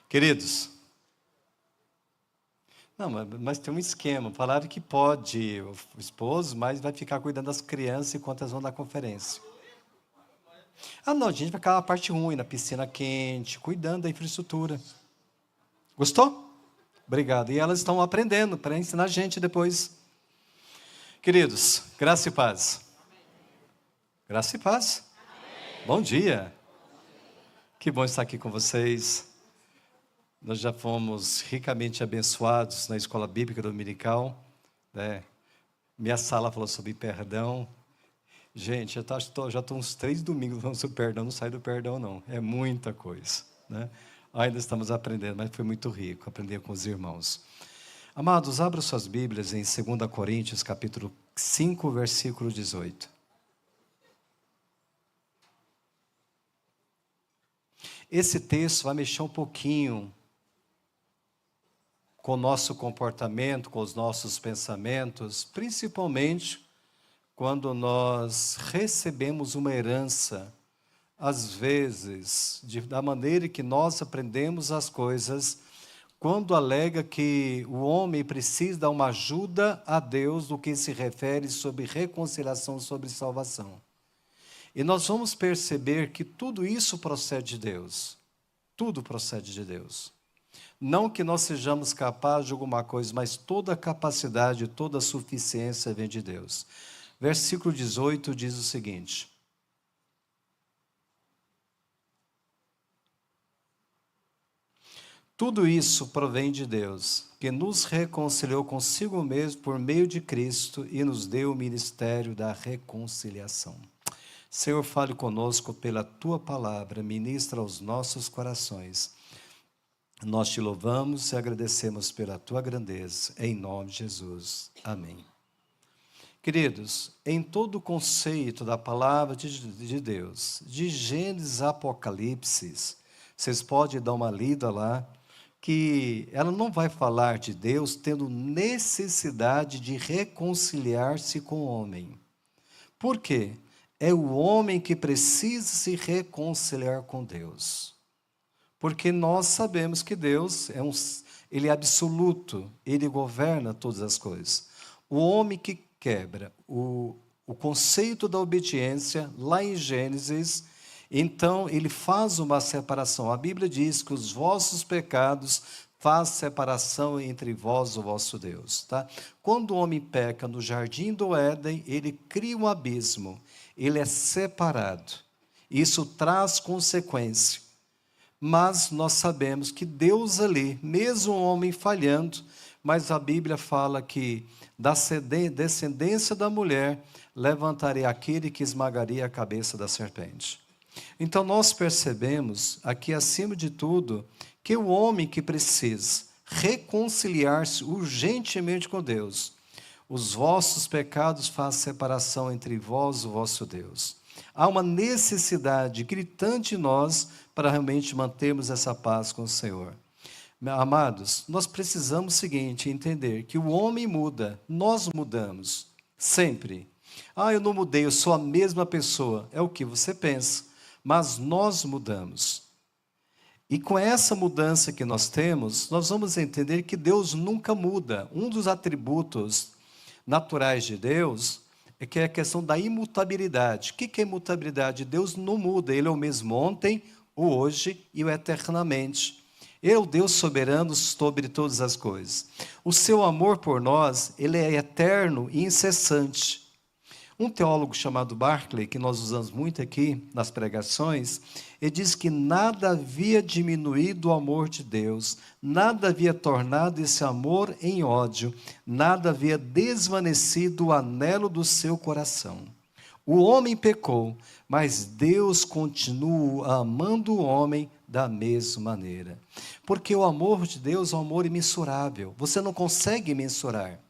Queridos, não, mas tem um esquema. Falaram que pode o esposo, mas vai ficar cuidando das crianças enquanto elas vão dar conferência. Ah, não, a gente vai ficar na parte ruim, na piscina quente, cuidando da infraestrutura. Gostou? Obrigado. E elas estão aprendendo para ensinar a gente depois. Queridos, graça e paz. Graça e paz. Bom dia. Que bom estar aqui com vocês. Nós já fomos ricamente abençoados na escola bíblica dominical, né? Minha sala falou sobre perdão. Gente, já estou uns 3 domingos falando sobre perdão, não sai do perdão não, é muita coisa, né? Ainda estamos aprendendo, mas foi muito rico aprender com os irmãos. Amados, abra suas Bíblias em 2 Coríntios, capítulo 5, versículo 18. Esse texto vai mexer um pouquinho com o nosso comportamento, com os nossos pensamentos, principalmente quando nós recebemos uma herança, às vezes, da maneira que nós aprendemos as coisas, quando alega que o homem precisa dar uma ajuda a Deus no que se refere sobre reconciliação, sobre salvação. E nós vamos perceber que tudo isso procede de Deus. Tudo procede de Deus. Não que nós sejamos capazes de alguma coisa, mas toda a capacidade, toda a suficiência vem de Deus. Versículo 18 diz o seguinte: tudo isso provém de Deus, que nos reconciliou consigo mesmo por meio de Cristo e nos deu o ministério da reconciliação. Senhor, fale conosco pela Tua palavra, ministra aos nossos corações. Nós te louvamos e agradecemos pela Tua grandeza, em nome de Jesus. Amém. Queridos, em todo o conceito da palavra de Deus, de Gênesis a Apocalipse, vocês podem dar uma lida lá, que ela não vai falar de Deus tendo necessidade de reconciliar-se com o homem. Por quê? É o homem que precisa se reconciliar com Deus. Porque nós sabemos que Deus Ele é absoluto, Ele governa todas as coisas. O homem que quebra o conceito da obediência, lá em Gênesis, então ele faz uma separação. A Bíblia diz que os vossos pecados faz separação entre vós e o vosso Deus. Tá? Quando o homem peca no jardim do Éden, ele cria um abismo, ele é separado. Isso traz consequência. Mas nós sabemos que Deus ali, mesmo o homem falhando, mas a Bíblia fala que da descendência da mulher levantaria aquele que esmagaria a cabeça da serpente. Então nós percebemos aqui, acima de tudo, que o homem que precisa reconciliar-se urgentemente com Deus, os vossos pecados fazem separação entre vós e o vosso Deus. Há uma necessidade gritante em nós para realmente mantermos essa paz com o Senhor. Amados, nós precisamos o seguinte, entender que o homem muda, nós mudamos, sempre. Ah, eu não mudei, eu sou a mesma pessoa. É o que você pensa, mas nós mudamos. E com essa mudança que nós temos, nós vamos entender que Deus nunca muda. Um dos atributos naturais de Deus é que é a questão da imutabilidade. O que é imutabilidade? Deus não muda, Ele é o mesmo ontem, o hoje e o eternamente. Ele é o Deus soberano sobre todas as coisas. O seu amor por nós, ele é eterno e incessante. Um teólogo chamado Barclay, que nós usamos muito aqui nas pregações, ele diz que nada havia diminuído o amor de Deus, nada havia tornado esse amor em ódio, nada havia desvanecido o anelo do seu coração. O homem pecou, mas Deus continua amando o homem da mesma maneira. Porque o amor de Deus é um amor imensurável. Você não consegue mensurar.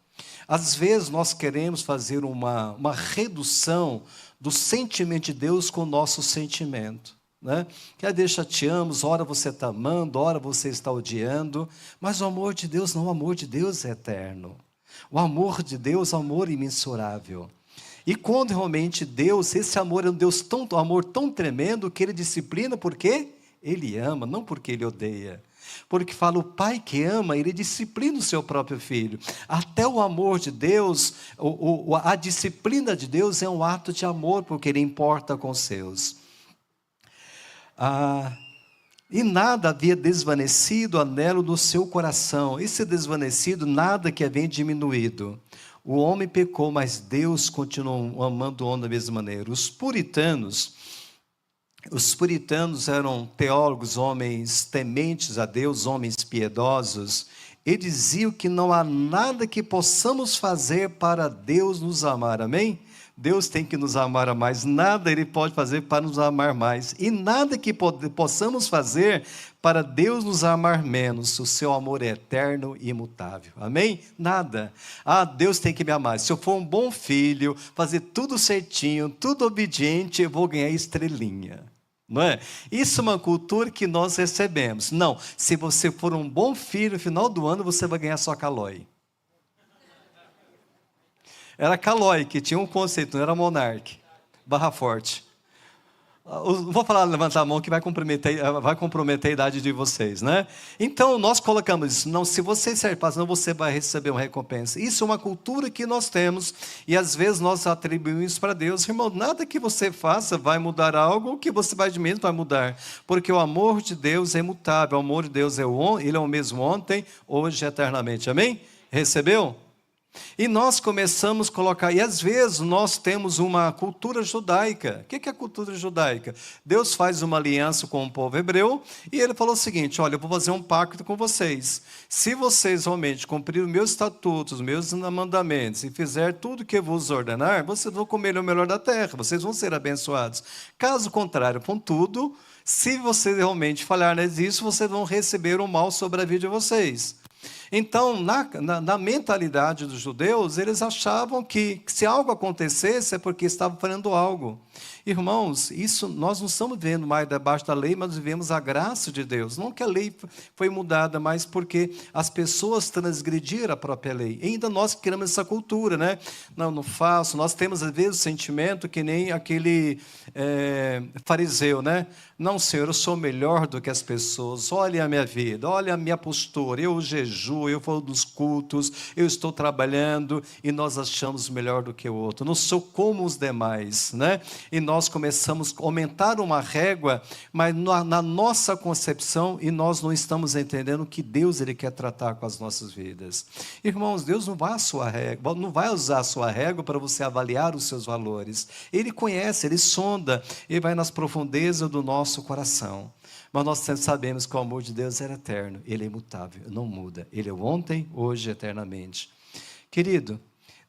Às vezes nós queremos fazer uma redução do sentimento de Deus com o nosso sentimento. Né? Que deixa te amo, ora você está amando, ora você está odiando. Mas o amor de Deus não, o amor de Deus é eterno. O amor de Deus é um amor imensurável. E quando realmente Deus, esse amor é um amor tão tremendo que Ele disciplina porque Ele ama, não porque Ele odeia. Porque fala, o pai que ama, ele disciplina o seu próprio filho. Até o amor de Deus, a disciplina de Deus é um ato de amor, porque ele importa com os seus. E nada havia desvanecido o anelo do seu coração. Esse desvanecido, nada que havia diminuído. O homem pecou, mas Deus continuou amando o homem da mesma maneira. Os puritanos eram teólogos, homens tementes a Deus, homens piedosos. Eles diziam que não há nada que possamos fazer para Deus nos amar, amém? Deus tem que nos amar a mais, nada Ele pode fazer para nos amar mais, e nada que possamos fazer para Deus nos amar menos. O seu amor é eterno e imutável, amém? Nada. Deus tem que me amar. Se eu for um bom filho, fazer tudo certinho, tudo obediente, eu vou ganhar estrelinha. Não é? Isso é uma cultura que nós recebemos. Não, se você for um bom filho, no final do ano você vai ganhar sua calói. Era Calói que tinha um conceito, não era Monarque. Barra Forte. Não vou falar levantar a mão que vai comprometer a idade de vocês, né? Então, nós colocamos isso. Não, se você ser pastor, você vai receber uma recompensa. Isso é uma cultura que nós temos. E às vezes nós atribuímos isso para Deus. Irmão, nada que você faça vai mudar algo, o que você faz de menos vai mudar. Porque o amor de Deus é imutável. O amor de Deus ele é o mesmo ontem, hoje e eternamente. Amém? Recebeu? E nós começamos a colocar, e às vezes nós temos uma cultura judaica. O que é a cultura judaica? Deus faz uma aliança com o povo hebreu, e ele falou o seguinte, olha, eu vou fazer um pacto com vocês. Se vocês realmente cumprirem os meus estatutos, os meus mandamentos, e fizer tudo que eu vos ordenar, vocês vão comer o melhor da terra, vocês vão ser abençoados. Caso contrário, contudo, se vocês realmente falharem nisso, vocês vão receber o mal sobre a vida de vocês. Então, na mentalidade dos judeus, eles achavam que se algo acontecesse é porque estavam fazendo algo. Irmãos, isso nós não estamos vivendo mais debaixo da lei, mas vivemos a graça de Deus. Não que a lei foi mudada, mas porque as pessoas transgrediram a própria lei. E ainda nós criamos essa cultura, né? Não faço. Nós temos, às vezes, o sentimento que nem aquele fariseu, né? Não, Senhor, eu sou melhor do que as pessoas. Olha a minha vida, olha a minha postura. Eu jejuo, eu vou nos cultos, eu estou trabalhando e nós achamos melhor do que o outro. Não sou como os demais, né? E nós começamos a aumentar uma régua, mas na nossa concepção, e nós não estamos entendendo que Deus ele quer tratar com as nossas vidas. Irmãos, Deus não vai usar a sua régua para você avaliar os seus valores. Ele conhece, ele sonda, ele vai nas profundezas do nosso coração. Mas nós sabemos que o amor de Deus é eterno, ele é imutável, não muda. Ele é ontem, hoje, eternamente. Querido,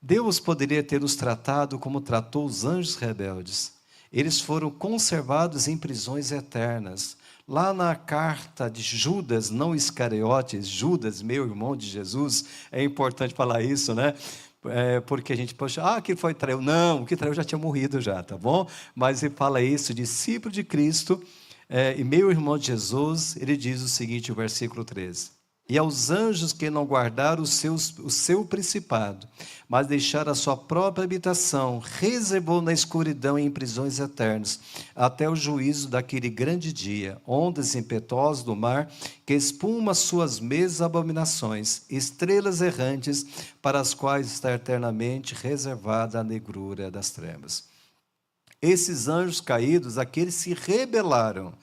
Deus poderia ter nos tratado como tratou os anjos rebeldes. Eles foram conservados em prisões eternas. Lá na carta de Judas, não Iscariotes, Judas, meu irmão de Jesus, é importante falar isso, né? Porque a gente, poxa, que foi traiu. Não, o que traiu já tinha morrido já, tá bom? Mas ele fala isso, discípulo de Cristo, e meu irmão de Jesus, ele diz o seguinte, o versículo 13. E aos anjos que não guardaram o seu principado, mas deixaram a sua própria habitação, reservou na escuridão e em prisões eternas, até o juízo daquele grande dia, ondas impetuosas do mar, que espuma suas mesas abominações, estrelas errantes, para as quais está eternamente reservada a negrura das trevas. Esses anjos caídos, aqueles se rebelaram,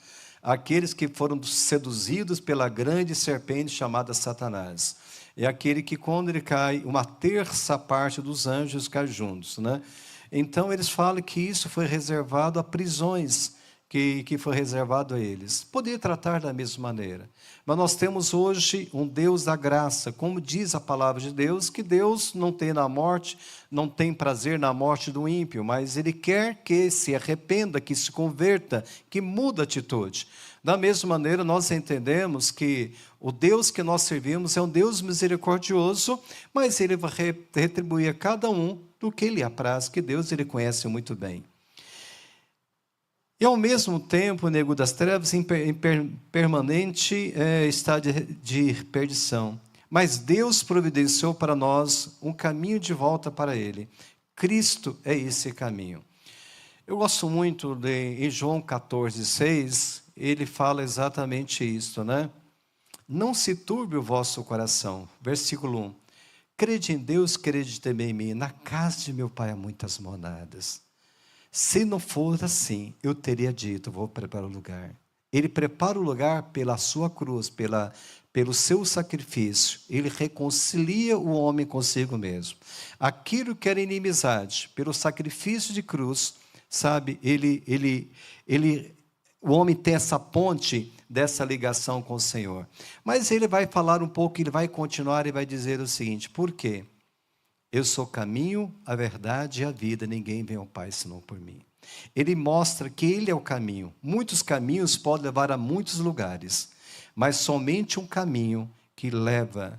aqueles que foram seduzidos pela grande serpente chamada Satanás. É aquele que, quando ele cai, uma terça parte dos anjos cai juntos, né? Então, eles falam que isso foi reservado a prisões, que foi reservado a eles. Poderia tratar da mesma maneira. Mas nós temos hoje um Deus da graça, como diz a palavra de Deus, que Deus não tem prazer na morte do ímpio, mas Ele quer que se arrependa, que se converta, que mude a atitude. Da mesma maneira, nós entendemos que o Deus que nós servimos é um Deus misericordioso, mas Ele vai retribuir a cada um do que Ele apraz, que Deus Ele conhece muito bem. E ao mesmo tempo, o nego das trevas em permanente estado de perdição. Mas Deus providenciou para nós um caminho de volta para Ele. Cristo é esse caminho. Eu gosto muito em João 14:6, ele fala exatamente isso, né? não se turbe o vosso coração. Versículo 1. Crede em Deus, crede também em mim. Na casa de meu pai há muitas moradas. Se não for assim, eu teria dito, vou preparar o lugar. Ele prepara o lugar pela sua cruz, pelo seu sacrifício. Ele reconcilia o homem consigo mesmo. Aquilo que era inimizade, pelo sacrifício de cruz, sabe, o homem tem essa ponte dessa ligação com o Senhor. Mas ele vai falar um pouco, ele vai continuar e vai dizer o seguinte: por quê? Eu sou o caminho, a verdade e a vida, ninguém vem ao Pai senão por mim. Ele mostra que ele é o caminho. Muitos caminhos podem levar a muitos lugares, mas somente um caminho que leva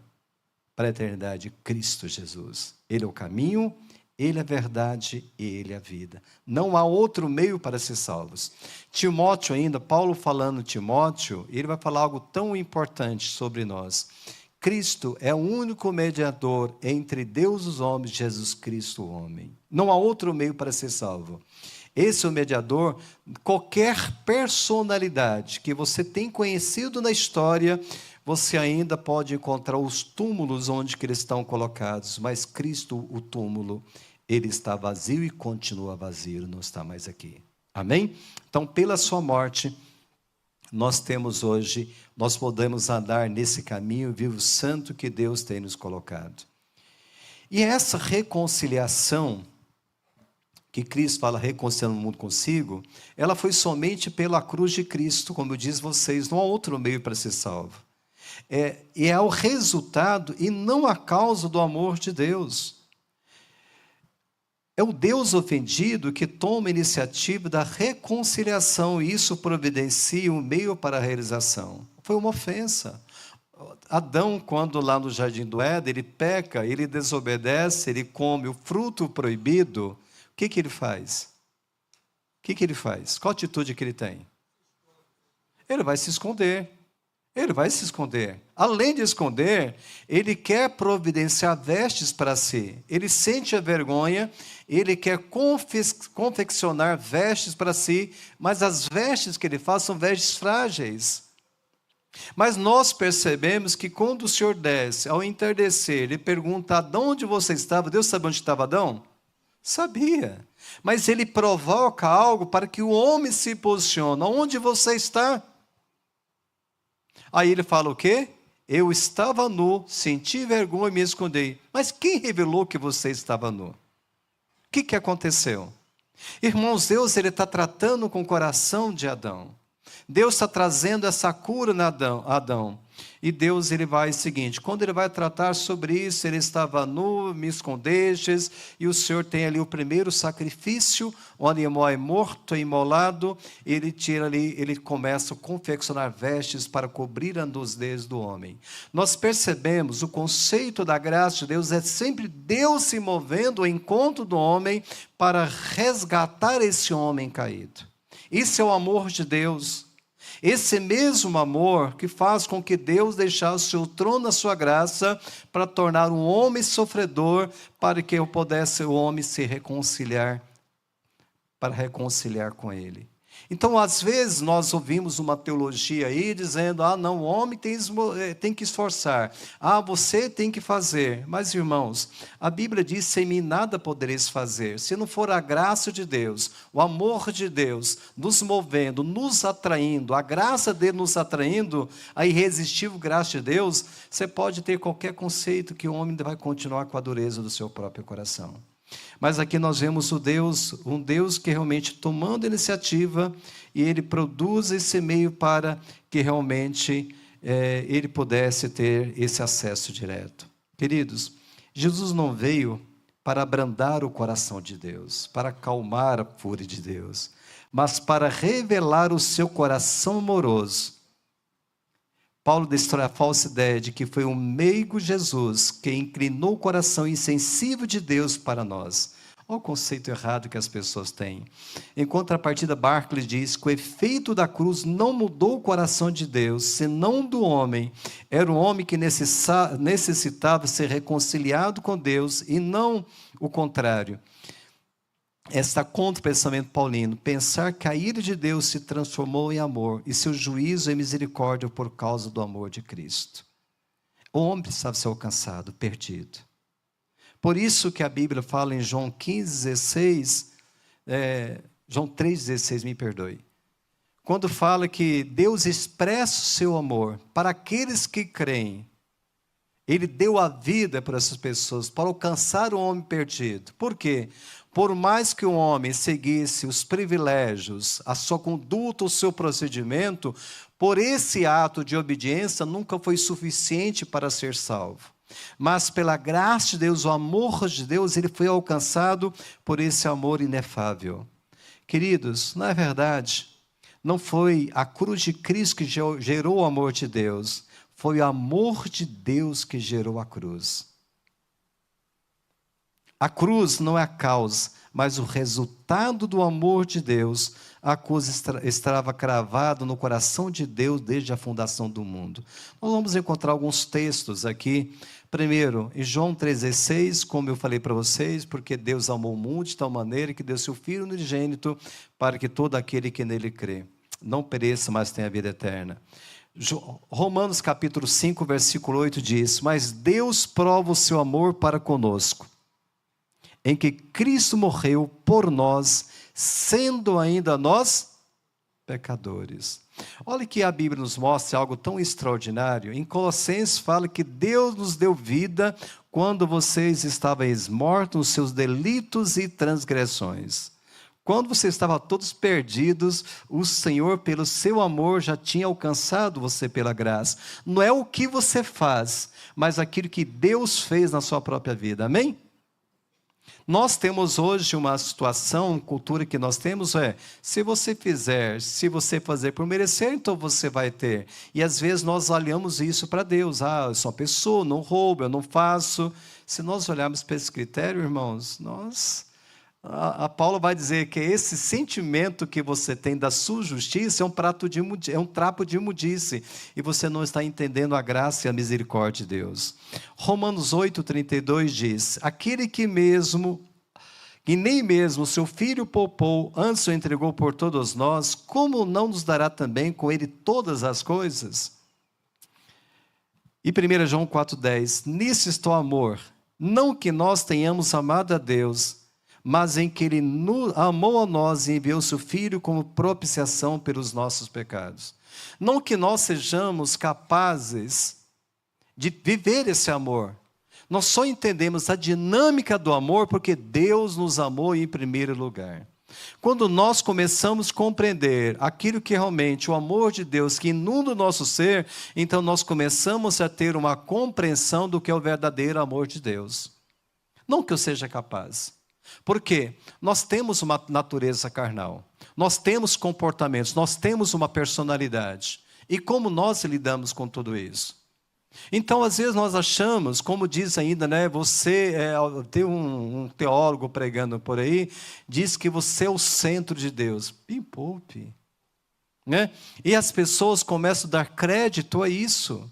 para a eternidade, Cristo Jesus. Ele é o caminho, Ele é a verdade e Ele é a vida. Não há outro meio para ser salvos. Timóteo ainda, Paulo falando Timóteo, ele vai falar algo tão importante sobre nós. Cristo é o único mediador entre Deus e os homens, Jesus Cristo o homem. Não há outro meio para ser salvo. Esse é o mediador. Qualquer personalidade que você tem conhecido na história, você ainda pode encontrar os túmulos onde eles estão colocados, mas Cristo, o túmulo, ele está vazio e continua vazio, não está mais aqui. Amém? Então, pela sua morte, nós temos hoje, nós podemos andar nesse caminho vivo santo que Deus tem nos colocado. E essa reconciliação, que Cristo fala reconciliando o mundo consigo, ela foi somente pela cruz de Cristo, como eu disse a vocês, não há outro meio para ser salvo. E é o resultado e não a causa do amor de Deus. É o Deus ofendido que toma a iniciativa da reconciliação e isso providencia um meio para a realização. Foi uma ofensa. Adão, quando lá no Jardim do Éden, ele peca, ele desobedece, ele come o fruto proibido, o que ele faz? O que ele faz? Qual a atitude que ele tem? Ele vai se esconder. Ele vai se esconder. Além de esconder, ele quer providenciar vestes para si. Ele sente a vergonha, ele quer confeccionar vestes para si, mas as vestes que ele faz são vestes frágeis. Mas nós percebemos que quando o Senhor desce, ao entardecer, ele pergunta: de onde você estava? Deus sabe onde estava Adão? Sabia. Mas ele provoca algo para que o homem se posicione. Onde você está? Aí ele fala o quê? Eu estava nu, senti vergonha e me escondi. Mas quem revelou que você estava nu? O que aconteceu? Irmãos, Deus está tratando com o coração de Adão. Deus está trazendo essa cura na Adão. E Deus ele vai o seguinte, quando ele vai tratar sobre isso, ele estava nu, me escondestes, e o Senhor tem ali o primeiro sacrifício, o animal é morto, é imolado, ele tira ali, ele começa a confeccionar vestes para cobrir a nudez do homem. Nós percebemos, o conceito da graça de Deus é sempre Deus se movendo ao encontro do homem para resgatar esse homem caído. Isso é o amor de Deus. Esse mesmo amor que faz com que Deus deixasse o seu trono na sua graça para tornar um homem sofredor, para que eu pudesse o homem se reconciliar, para reconciliar com ele. Então, às vezes, nós ouvimos uma teologia aí dizendo: não, o homem tem que esforçar. Você tem que fazer. Mas, irmãos, a Bíblia diz: sem mim nada podereis fazer. Se não for a graça de Deus, o amor de Deus, nos movendo, nos atraindo, a graça dele nos atraindo, a irresistível graça de Deus, você pode ter qualquer conceito que o homem vai continuar com a dureza do seu próprio coração. Mas aqui nós vemos um Deus que realmente tomando a iniciativa e ele produz esse meio para que realmente ele pudesse ter esse acesso direto. Queridos, Jesus não veio para abrandar o coração de Deus, para acalmar a fúria de Deus, mas para revelar o seu coração amoroso. Paulo destrói a falsa ideia de que foi um meigo Jesus que inclinou o coração insensível de Deus para nós. Olha o conceito errado que as pessoas têm. Em contrapartida, Barclay diz que o efeito da cruz não mudou o coração de Deus, senão do homem. Era um homem que necessitava ser reconciliado com Deus e não o contrário. Está contra o pensamento paulino, pensar que a ira de Deus se transformou em amor e seu juízo em misericórdia por causa do amor de Cristo. O homem precisava ser alcançado, perdido. Por isso que a Bíblia fala em João 15,16, João 3,16, me perdoe. Quando fala que Deus expressa o seu amor para aqueles que creem. Ele deu a vida para essas pessoas, para alcançar o homem perdido. Por quê? Por mais que o homem seguisse os privilégios, a sua conduta, o seu procedimento, por esse ato de obediência nunca foi suficiente para ser salvo. Mas pela graça de Deus, o amor de Deus, ele foi alcançado por esse amor inefável. Queridos, na verdade, não foi a cruz de Cristo que gerou o amor de Deus, foi o amor de Deus que gerou a cruz. A cruz não é a causa, mas o resultado do amor de Deus. A cruz estava cravada no coração de Deus desde a fundação do mundo. Nós vamos encontrar alguns textos aqui. Primeiro, em João 3,16, como eu falei para vocês, porque Deus amou o mundo de tal maneira que deu seu Filho unigênito para que todo aquele que nele crê não pereça, mas tenha vida eterna. Romanos capítulo 5, versículo 8 diz: mas Deus prova o seu amor para conosco, em que Cristo morreu por nós, sendo ainda nós pecadores. Olha que a Bíblia nos mostra algo tão extraordinário. Em Colossenses fala que Deus nos deu vida quando vocês estavam mortos nos seus delitos e transgressões. Quando você estava todos perdidos, o Senhor, pelo seu amor, já tinha alcançado você pela graça. Não é o que você faz, mas aquilo que Deus fez na sua própria vida. Amém? Nós temos hoje uma situação, cultura que nós temos se você fazer por merecer, então você vai ter. E às vezes nós olhamos isso para Deus. Eu sou uma pessoa, não roubo, eu não faço. Se nós olharmos para esse critério, irmãos, a Paulo vai dizer que esse sentimento que você tem da sua justiça é um trapo de imundice, e você não está entendendo a graça e a misericórdia de Deus. Romanos 8,32 diz: aquele que nem mesmo seu Filho poupou, antes o entregou por todos nós, como não nos dará também com ele todas as coisas? E 1 João 4,10: nisso está o amor, não que nós tenhamos amado a Deus, mas em que Ele amou a nós e enviou seu Filho como propiciação pelos nossos pecados. Não que nós sejamos capazes de viver esse amor. Nós só entendemos a dinâmica do amor porque Deus nos amou em primeiro lugar. Quando nós começamos a compreender aquilo que realmente o amor de Deus que inunda o nosso ser, então nós começamos a ter uma compreensão do que é o verdadeiro amor de Deus. Não que eu seja capaz. Por quê? Nós temos uma natureza carnal, nós temos comportamentos, nós temos uma personalidade. E como nós lidamos com tudo isso? Então, às vezes nós achamos, como diz ainda, tem um teólogo pregando por aí, diz que você é o centro de Deus. Me poupe. E as pessoas começam a dar crédito a isso.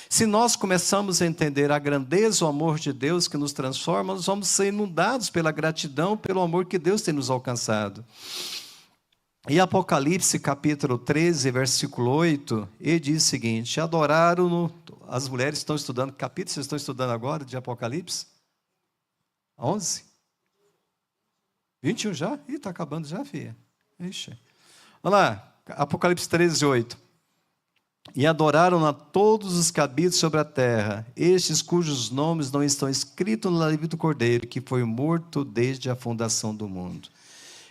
Se nós começamos a entender a grandeza, o amor de Deus que nos transforma, nós vamos ser inundados pela gratidão, pelo amor que Deus tem nos alcançado. E Apocalipse capítulo 13, versículo 8, ele diz o seguinte: adoraram-no, as mulheres estão estudando, que capítulo vocês estão estudando agora de Apocalipse? 11? 21 já? Ih, está acabando já, filha. Ixi. Olha lá, Apocalipse 13, 8. E adoraram a todos os que habitam sobre a terra, estes cujos nomes não estão escritos no livro do Cordeiro, que foi morto desde a fundação do mundo.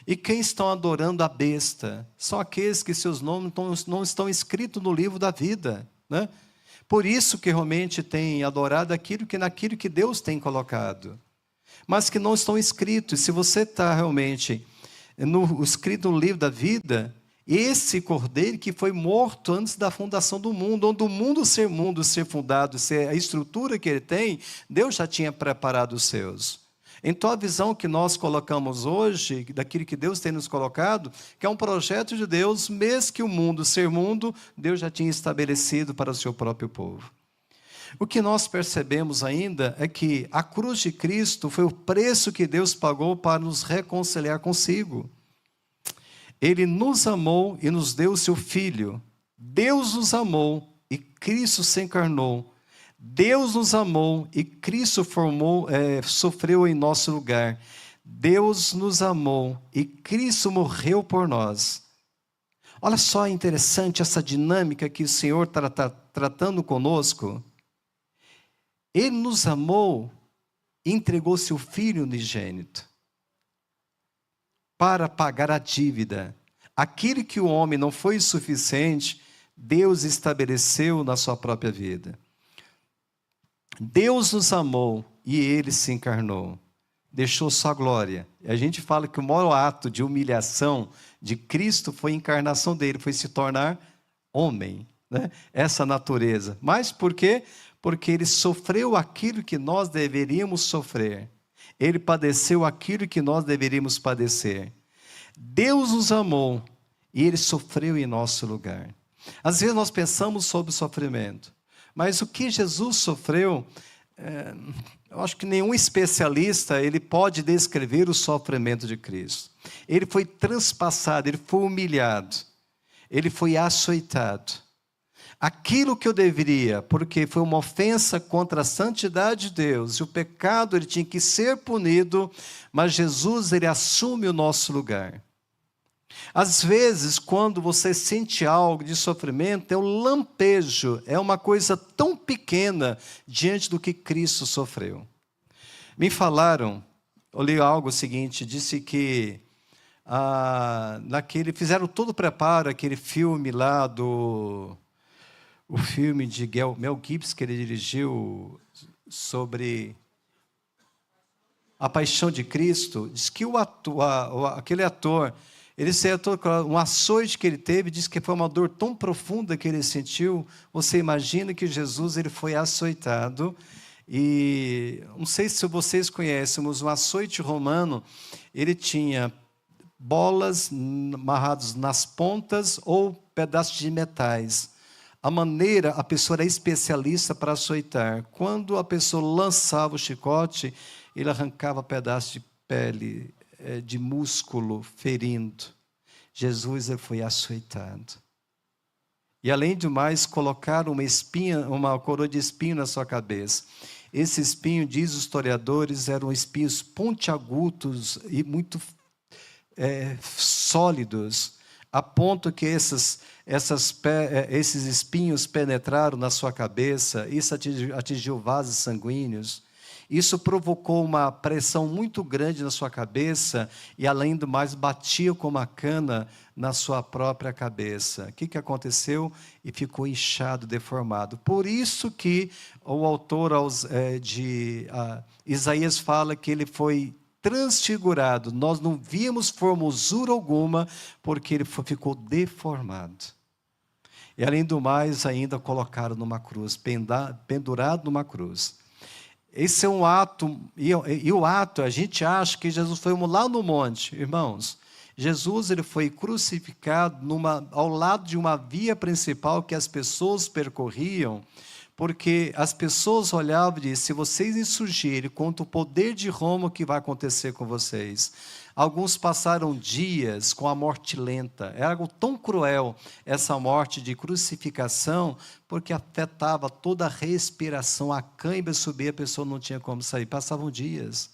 E quem estão adorando a besta? São aqueles que seus nomes não estão escritos no livro da vida. Por isso que realmente têm adorado naquilo que Deus tem colocado. Mas que não estão escritos. Se você está realmente escrito no livro da vida, esse Cordeiro que foi morto antes da fundação do mundo, onde o mundo ser fundado, ser a estrutura que ele tem, Deus já tinha preparado os seus. Então a visão que nós colocamos hoje, daquilo que Deus tem nos colocado, que é um projeto de Deus, mesmo que o mundo ser mundo, Deus já tinha estabelecido para o seu próprio povo. O que nós percebemos ainda é que a cruz de Cristo foi o preço que Deus pagou para nos reconciliar consigo. Ele nos amou e nos deu o seu Filho. Deus nos amou e Cristo se encarnou. Deus nos amou e Cristo sofreu em nosso lugar. Deus nos amou e Cristo morreu por nós. Olha só interessante essa dinâmica que o Senhor está tratando conosco. Ele nos amou e entregou seu Filho unigênito para pagar a dívida. Aquilo que o homem não foi suficiente, Deus estabeleceu na sua própria vida. Deus nos amou e Ele se encarnou. Deixou sua glória. E a gente fala que o maior ato de humilhação de Cristo foi a encarnação dele, foi se tornar homem, né? Essa natureza. Mas por quê? Porque ele sofreu aquilo que nós deveríamos sofrer. Ele padeceu aquilo que nós deveríamos padecer. Deus nos amou e ele sofreu em nosso lugar. Às vezes nós pensamos sobre o sofrimento, mas o que Jesus sofreu, eu acho que nenhum especialista ele pode descrever o sofrimento de Cristo. Ele foi transpassado, ele foi humilhado, ele foi açoitado. Aquilo que eu deveria, porque foi uma ofensa contra a santidade de Deus, e o pecado ele tinha que ser punido, mas Jesus ele assume o nosso lugar. Às vezes, quando você sente algo de sofrimento, é um lampejo, é uma coisa tão pequena diante do que Cristo sofreu. Me falaram, eu li algo seguinte, disse que fizeram todo o preparo, aquele filme lá o filme de Mel Gibson, que ele dirigiu sobre a paixão de Cristo, diz que aquele ator, um açoite que ele teve, diz que foi uma dor tão profunda que ele sentiu. Você imagina que Jesus ele foi açoitado, e não sei se vocês conhecem, mas um açoite romano, ele tinha bolas amarradas nas pontas ou pedaços de metais. A pessoa era especialista para açoitar. Quando a pessoa lançava o chicote, ele arrancava pedaços de pele, de músculo, ferindo. Jesus ele foi açoitado. E além do mais, colocaram uma coroa de espinho na sua cabeça. Esse espinho, diz os historiadores, eram espinhos pontiagudos e muito sólidos, a ponto que esses espinhos penetraram na sua cabeça, isso atingiu vasos sanguíneos, isso provocou uma pressão muito grande na sua cabeça, e além do mais, batia com uma cana na sua própria cabeça. O que aconteceu? E ficou inchado, deformado. Por isso que o autor de Isaías fala que ele foi transfigurado, nós não víamos formosura alguma, porque ele ficou deformado. E além do mais, ainda colocaram numa cruz, pendurado numa cruz. Esse é um ato, e o ato, a gente acha que Jesus foi lá no monte. Irmãos, Jesus ele foi crucificado ao lado de uma via principal que as pessoas percorriam, porque as pessoas olhavam e diziam: se vocês insurgirem contra o poder de Roma, o que vai acontecer com vocês? Alguns passaram dias com a morte lenta. Era algo tão cruel, essa morte de crucificação, porque afetava toda a respiração, a cãibra subia, a pessoa não tinha como sair. Passavam dias.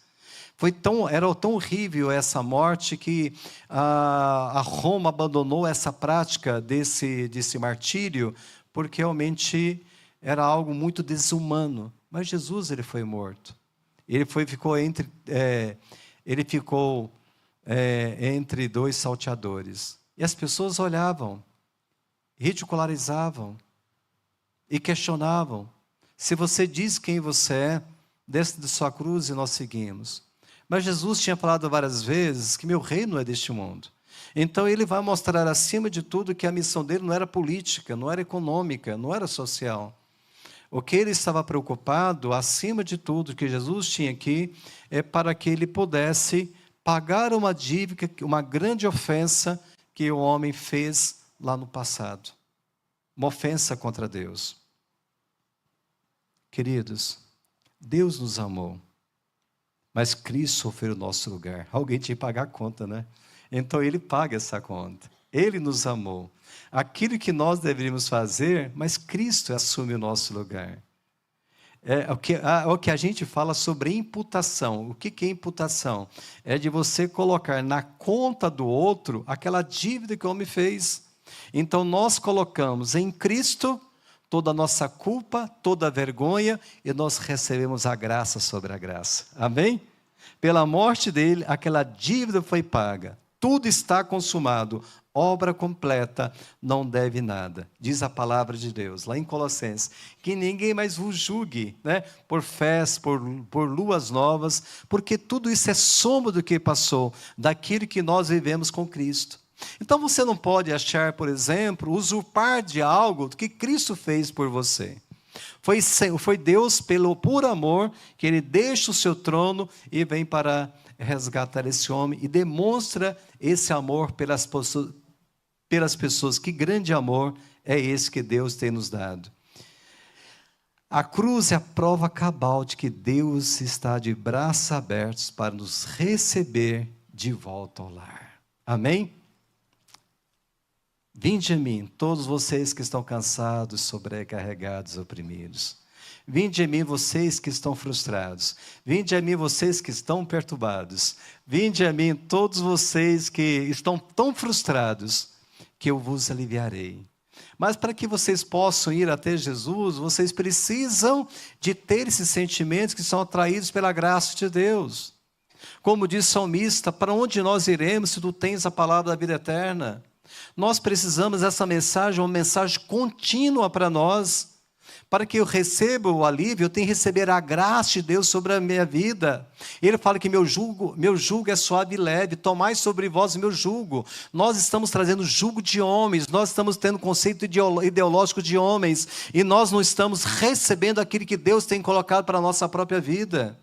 Era tão horrível essa morte que a Roma abandonou essa prática desse martírio, porque realmente era algo muito desumano. Mas Jesus ele foi morto. Ele ficou entre dois salteadores. E as pessoas olhavam, ridicularizavam e questionavam: se você diz quem você é, desce de sua cruz e nós seguimos. Mas Jesus tinha falado várias vezes que meu reino é deste mundo. Então ele vai mostrar acima de tudo que a missão dele não era política, não era econômica, não era social. O que ele estava preocupado, acima de tudo, que Jesus tinha aqui, é para que ele pudesse pagar uma dívida, uma grande ofensa que o homem fez lá no passado. Uma ofensa contra Deus. Queridos, Deus nos amou, mas Cristo sofreu o nosso lugar. Alguém tinha que pagar a conta, né? Então Ele paga essa conta. Ele nos amou. Aquilo que nós deveríamos fazer, mas Cristo assume o nosso lugar. É o que a gente fala sobre imputação. O que é imputação? É de você colocar na conta do outro aquela dívida que o homem fez. Então nós colocamos em Cristo toda a nossa culpa, toda a vergonha, e nós recebemos a graça sobre a graça. Amém? Pela morte dele, aquela dívida foi paga. Tudo está consumado. Obra completa, não deve nada. Diz a palavra de Deus, lá em Colossenses, que ninguém mais vos julgue, né? Por fés, por luas novas, porque tudo isso é soma do que passou, daquilo que nós vivemos com Cristo. Então você não pode achar, por exemplo, usurpar de algo que Cristo fez por você. Foi Deus, por amor, que Ele deixa o seu trono e vem para resgatar esse homem e demonstra esse amor pelas pessoas. Que grande amor é esse que Deus tem nos dado. A cruz é a prova cabal de que Deus está de braços abertos para nos receber de volta ao lar. Amém? Vinde a mim, todos vocês que estão cansados, sobrecarregados, oprimidos. Vinde a mim, vocês que estão frustrados. Vinde a mim, vocês que estão perturbados. Vinde a mim, todos vocês que estão tão frustrados, que eu vos aliviarei. Mas para que vocês possam ir até Jesus, vocês precisam de ter esses sentimentos que são atraídos pela graça de Deus. Como diz o salmista, para onde nós iremos se tu tens a palavra da vida eterna? Nós precisamos dessa mensagem, uma mensagem contínua para nós. Para que eu receba o alívio, eu tenho que receber a graça de Deus sobre a minha vida. Ele fala que meu jugo é suave e leve, tomai sobre vós o meu jugo. Nós estamos trazendo jugo de homens, nós estamos tendo conceito ideológico de homens, e nós não estamos recebendo aquilo que Deus tem colocado para a nossa própria vida.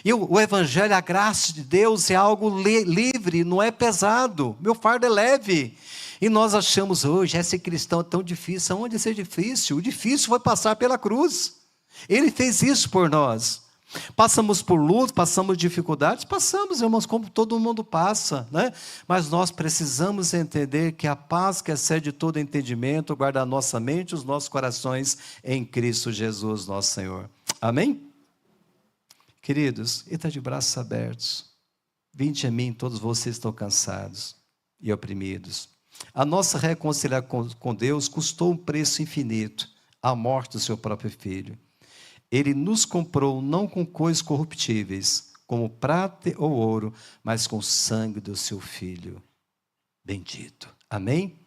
E o Evangelho, a graça de Deus é algo livre, não é pesado. Meu fardo é leve. E nós achamos hoje, ser cristão é tão difícil. Aonde é ser difícil? O difícil foi passar pela cruz. Ele fez isso por nós. Passamos por luta, passamos dificuldades, passamos, irmãos, como todo mundo passa, né? Mas nós precisamos entender que a paz que excede todo entendimento guarda a nossa mente e os nossos corações em Cristo Jesus, nosso Senhor. Amém? Queridos, Ele está de braços abertos. Vinde a mim, todos vocês estão cansados e oprimidos. A nossa reconciliação com Deus custou um preço infinito, a morte do seu próprio Filho. Ele nos comprou não com coisas corruptíveis, como prata ou ouro, mas com o sangue do seu Filho bendito. Amém?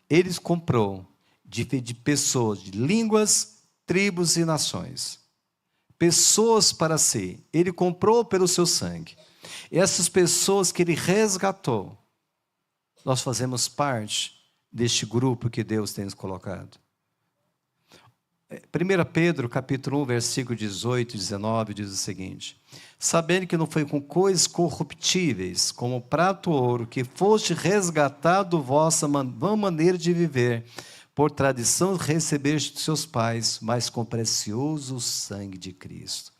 Ele comprou de pessoas, de línguas, tribos e nações. Pessoas para si. Ele comprou pelo seu sangue. E essas pessoas que Ele resgatou, nós fazemos parte deste grupo que Deus tem nos colocado. 1 Pedro, capítulo 1, versículo 18 e 19, diz o seguinte: sabendo que não foi com coisas corruptíveis, como prata ou ouro, que foste resgatado vossa vã maneira de viver, por tradição recebeste de seus pais, mas com precioso sangue de Cristo.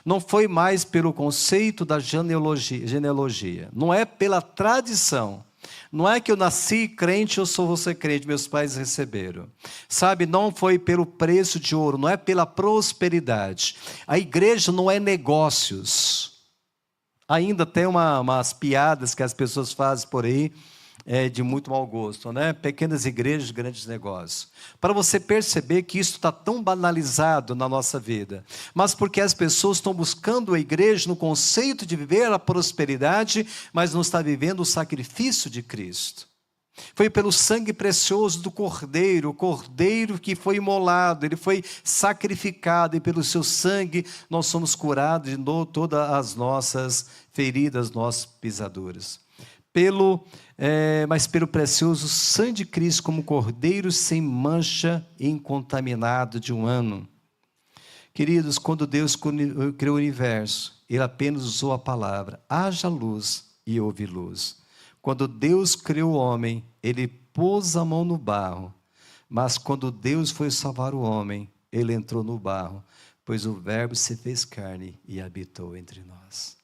Não foi mais pelo conceito da genealogia, não é pela tradição. Não é que eu nasci crente, eu sou você crente, meus pais receberam. Sabe, não foi pelo preço de ouro, não é pela prosperidade. A igreja não é negócios. Ainda tem umas piadas que as pessoas fazem por aí, de muito mau gosto, né? Pequenas igrejas, grandes negócios. Para você perceber que isso está tão banalizado na nossa vida. Mas porque as pessoas estão buscando a igreja no conceito de viver a prosperidade, mas não está vivendo o sacrifício de Cristo. Foi pelo sangue precioso do Cordeiro, o Cordeiro que foi imolado, ele foi sacrificado, e pelo seu sangue nós somos curados de todas as nossas feridas, nossas pisaduras. Mas pelo precioso sangue de Cristo, como cordeiro sem mancha e incontaminado de um ano. Queridos, quando Deus criou o universo, Ele apenas usou a palavra, haja luz, e houve luz. Quando Deus criou o homem, Ele pôs a mão no barro, mas quando Deus foi salvar o homem, ele entrou no barro, pois o Verbo se fez carne e habitou entre nós.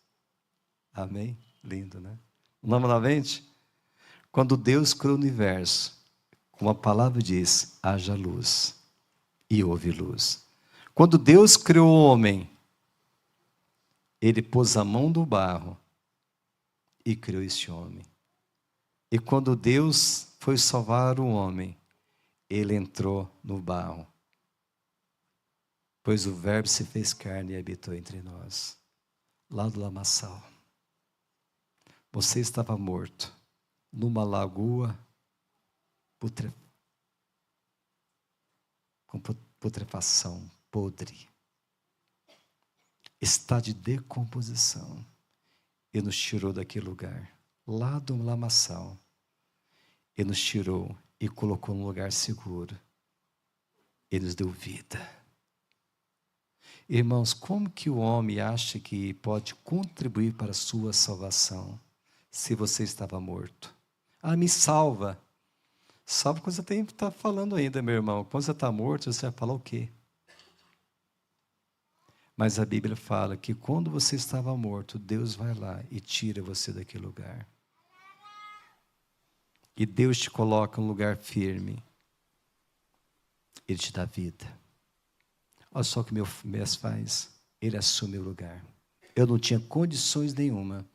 Amém? Lindo, né? Vamos novamente? Quando Deus criou o universo, como a palavra diz, haja luz, e houve luz. Quando Deus criou o homem, ele pôs a mão no barro e criou este homem. E quando Deus foi salvar o homem, ele entrou no barro, pois o Verbo se fez carne e habitou entre nós. Lá do lamaçal, você estava morto numa lagoa com putrefação, podre, está de decomposição, e nos tirou daquele lugar, lá do lamaçal, e nos tirou e colocou num lugar seguro, e nos deu vida. Irmãos, como que o homem acha que pode contribuir para a sua salvação, se você estava morto? Ah, me salva. Salva quando você tem que estar falando ainda, meu irmão. Quando você está morto, você vai falar o quê? Mas a Bíblia fala que quando você estava morto, Deus vai lá e tira você daquele lugar. E Deus te coloca em um lugar firme. Ele te dá vida. Olha só o que meu Messi faz. Ele assume o lugar. Eu não tinha condições nenhuma.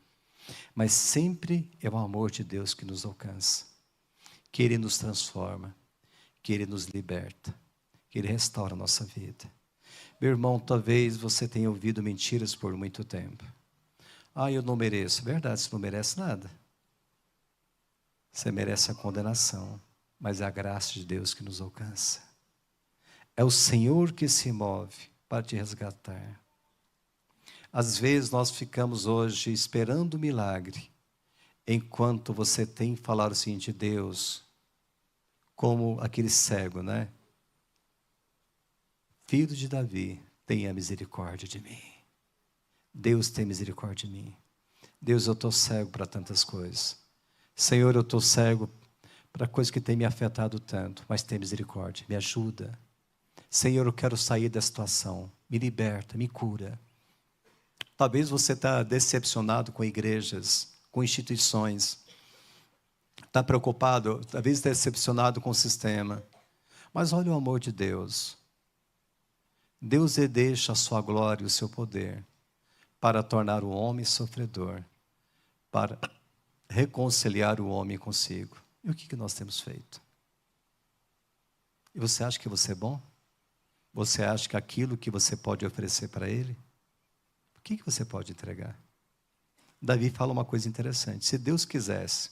Mas sempre é o amor de Deus que nos alcança. Que Ele nos transforma. Que Ele nos liberta. Que Ele restaura a nossa vida. Meu irmão, talvez você tenha ouvido mentiras por muito tempo. Ah, eu não mereço. Verdade, você não merece nada. Você merece a condenação. Mas é a graça de Deus que nos alcança. É o Senhor que se move para te resgatar. Às vezes nós ficamos hoje esperando o milagre, enquanto você tem falado o seguinte: Deus, como aquele cego, né? Filho de Davi, tenha misericórdia de mim. Deus tem misericórdia de mim. Deus, eu estou cego para tantas coisas. Senhor, eu estou cego para coisas que têm me afetado tanto, mas tem misericórdia, me ajuda. Senhor, eu quero sair da situação, me liberta, me cura. Talvez você está decepcionado com igrejas, com instituições, está preocupado, talvez decepcionado com o sistema, mas olha o amor de Deus. Deus deixa a sua glória e o seu poder para tornar o homem sofredor, para reconciliar o homem consigo. E o que nós temos feito? E você acha que você é bom? Você acha que aquilo que você pode oferecer para Ele, o que você pode entregar? Davi fala uma coisa interessante: se Deus quisesse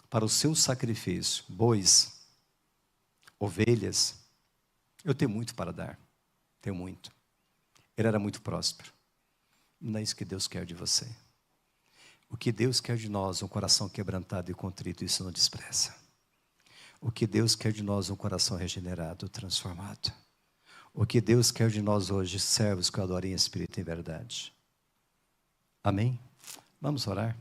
para o seu sacrifício bois, ovelhas, eu tenho muito para dar, tenho muito. Ele era muito próspero. Não é isso que Deus quer de você. O que Deus quer de nós é um coração quebrantado e contrito, isso não despreza. O que Deus quer de nós é um coração regenerado, transformado. O que Deus quer de nós hoje, servos que adorem em espírito e em verdade. Amém? Vamos orar?